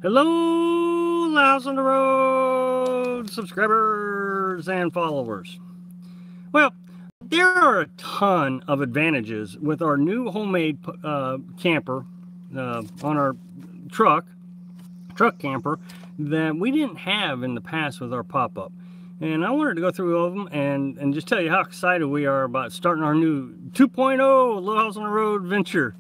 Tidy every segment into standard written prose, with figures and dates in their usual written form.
Hello, Louse on the Road subscribers and followers. Well, there are a ton of advantages with our new homemade camper on our truck camper that we didn't have in the past with our pop-up. And I wanted to go through all of them and just tell you how excited we are about starting our new 2.0 Little House on the Road venture.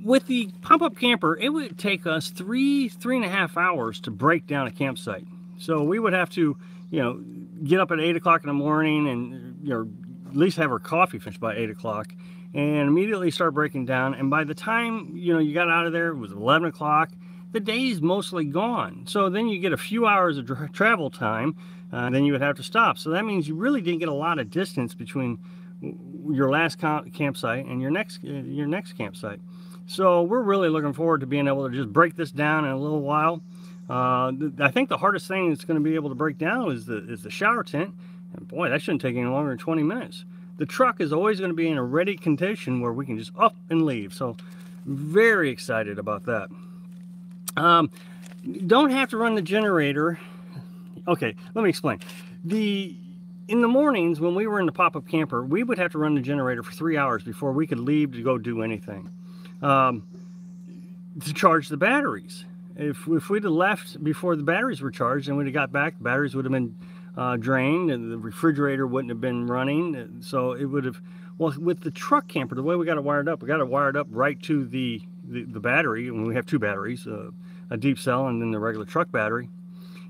With the pop-up camper, it would take us three and a half hours to break down a campsite. So we would have to, get up at 8 o'clock in the morning and, at least have our coffee finished by 8 o'clock and immediately start breaking down. And by the time, you got out of there, it was 11 o'clock. The day's mostly gone. So then you get a few hours of travel time, then you would have to stop. So that means you really didn't get a lot of distance between your last campsite and your next campsite. So we're really looking forward to being able to just break this down in a little while. I think the hardest thing that's going to be able to break down is the shower tent. And boy, that shouldn't take any longer than 20 minutes. The truck is always going to be in a ready condition where we can just up and leave. So very excited about that. Don't have to run the generator. Okay, let me explain. In the mornings when we were in the pop-up camper, we would have to run the generator for 3 hours before we could leave to go do anything. To charge the batteries. If we'd have left before the batteries were charged and we'd have got back, the batteries would have been drained and the refrigerator wouldn't have been running. So it would have, well, with the truck camper, the way we got it wired up, right to the battery. And we have two batteries, a deep cell and then the regular truck battery.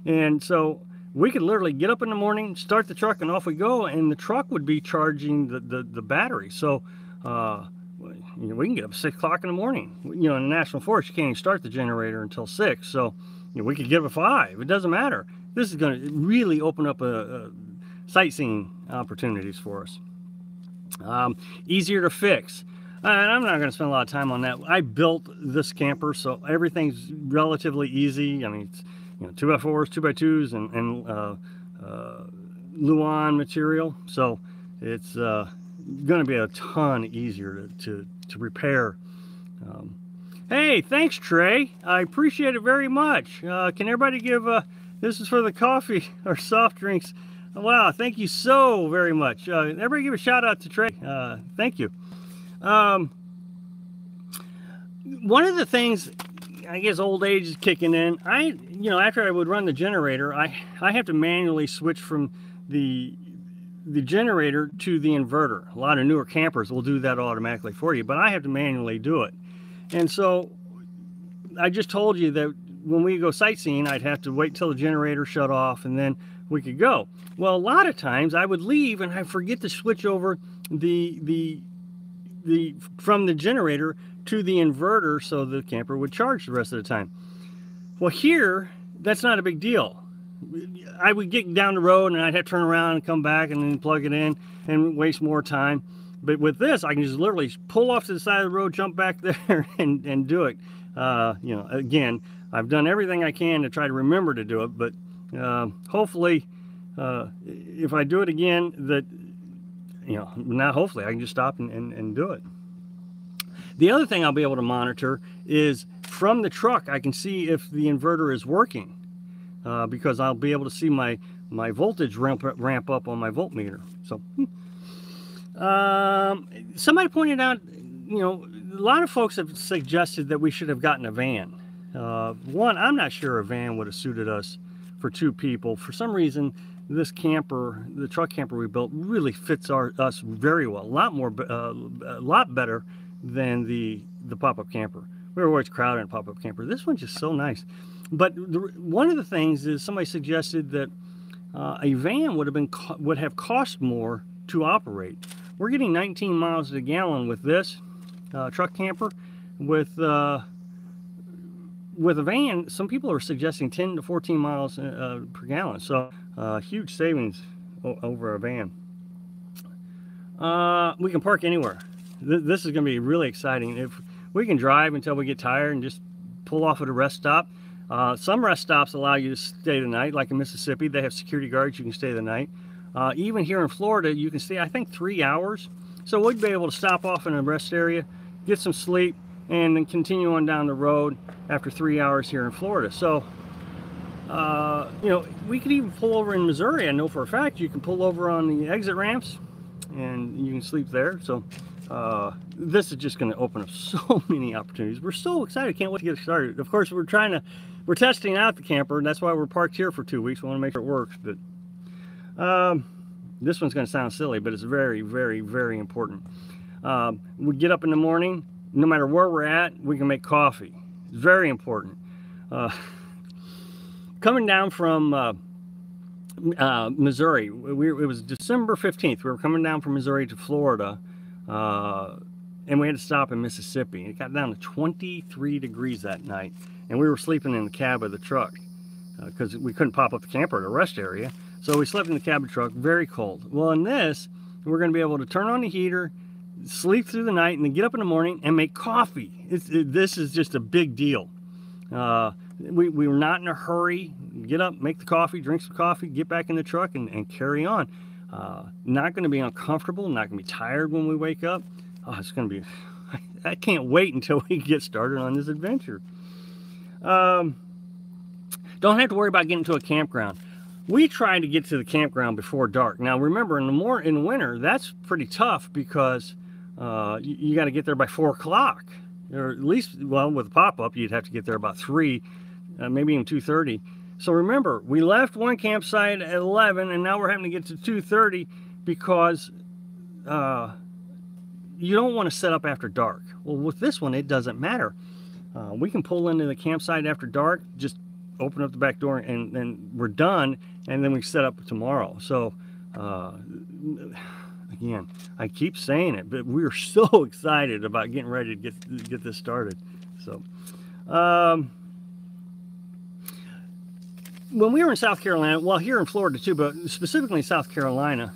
And so we could literally get up in the morning, start the truck, and off we go. And the truck would be charging the battery. So we can get up at 6 o'clock in the morning. In the National Forest, you can't even start the generator until 6. So we could get up at 5. It doesn't matter. This is going to really open up sightseeing opportunities for us. Easier to fix. And I'm not going to spend a lot of time on that. I built this camper, so everything's relatively easy. I mean, it's 2x4s, 2x2s, and Luan material. So it's going to be a ton easier to repair. Hey, thanks, Trey. I appreciate it very much. Can everybody give this is for the coffee or soft drinks? Wow, thank you so very much. Everybody give a shout out to Trey. Thank you. One of the things, I guess old age is kicking in. After I would run the generator, I have to manually switch from the generator to the inverter. A lot of newer campers will do that automatically for you, but I have to manually do it. And so I just told you that when we go sightseeing, I'd have to wait till the generator shut off and then we could go. Well, a lot of times I would leave and I forget to switch over from the generator to the inverter so the camper would charge the rest of the time. Well, here, that's not a big deal. I would get down the road and I'd have to turn around and come back and then plug it in and waste more time. But with this, I can just literally pull off to the side of the road, jump back there and do it. Again, I've done everything I can to try to remember to do it, but hopefully, if I do it again, hopefully I can just stop and do it. The other thing I'll be able to monitor is from the truck, I can see if the inverter is working. Because I'll be able to see my voltage ramp up on my voltmeter. So somebody pointed out, a lot of folks have suggested that we should have gotten a van. One, I'm not sure a van would have suited us for 2 people. For some reason, this camper, the truck camper we built, really fits us very well. A lot better than the pop-up camper. We were always crowded in a pop-up camper. This one's just so nice. But one of the things is somebody suggested that a van would have cost more to operate. We're getting 19 miles to the gallon with this truck camper. With a van, some people are suggesting 10 to 14 miles per gallon. So huge savings over a van. We can park anywhere. This is going to be really exciting. If we can drive until we get tired and just pull off at a rest stop. Some rest stops allow you to stay the night, like in Mississippi. They have security guards, you can stay the night. Even here in Florida, you can stay, I think, 3 hours. So we'd be able to stop off in a rest area, get some sleep, and then continue on down the road after 3 hours here in Florida. So, you know, we could even pull over in Missouri. I know for a fact you can pull over on the exit ramps and you can sleep there. So this is just going to open up so many opportunities. We're so excited. Can't wait to get started. Of course, we're testing out the camper, and that's why we're parked here for 2 weeks. We want to make sure it works. But this one's going to sound silly, but it's very, very, very important. We get up in the morning, no matter where we're at, we can make coffee. It's very important. Coming down from Missouri, it was December 15th. We were coming down from Missouri to Florida, and we had to stop in Mississippi. It got down to 23 degrees that night, and we were sleeping in the cab of the truck because we couldn't pop up the camper at a rest area. So we slept in the cab of the truck, very cold. Well, in this, we're going to be able to turn on the heater, sleep through the night, and then get up in the morning and make coffee. This is just a big deal. We were not in a hurry. Get up, make the coffee, drink some coffee, get back in the truck, and carry on. Not going to be uncomfortable, not going to be tired when we wake up. Oh, it's going to be... I can't wait until we get started on this adventure. Don't have to worry about getting to a campground. We try to get to the campground before dark. Now remember, in the winter, that's pretty tough because you got to get there by 4 o'clock. Or at least, well, with a pop-up, you'd have to get there about 3, maybe even 2:30. So remember, we left one campsite at 11, and now we're having to get to 2:30 because you don't want to set up after dark. Well, with this one, it doesn't matter. We can pull into the campsite after dark, just open up the back door, and then we're done, and then we set up tomorrow. So, again, I keep saying it, but we're so excited about getting ready to get this started. So, when we were in South Carolina, well, here in Florida too, but specifically in South Carolina,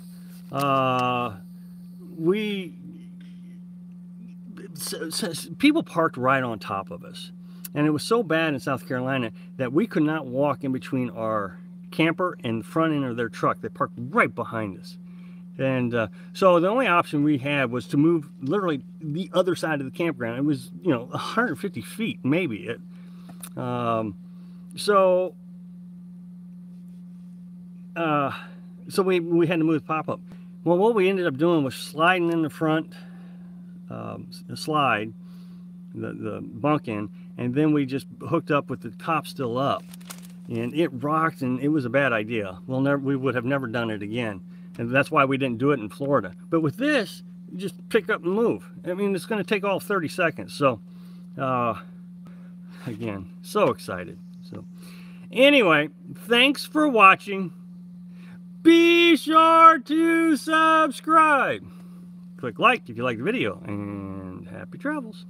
people parked right on top of us. And it was so bad in South Carolina that we could not walk in between our camper and the front end of their truck. They parked right behind us. And so the only option we had was to move literally the other side of the campground. It was, you know, 150 feet, maybe. So we had to move the pop-up. Well, what we ended up doing was sliding in the front slide, the bunk in, and then we just hooked up with the top still up. And it rocked, and it was a bad idea. We would have never done it again. And that's why we didn't do it in Florida. But with this, you just pick up and move. I mean, it's going to take all 30 seconds. So, again, so excited. So, anyway, thanks for watching. Be sure to subscribe. Click like if you like the video, and happy travels.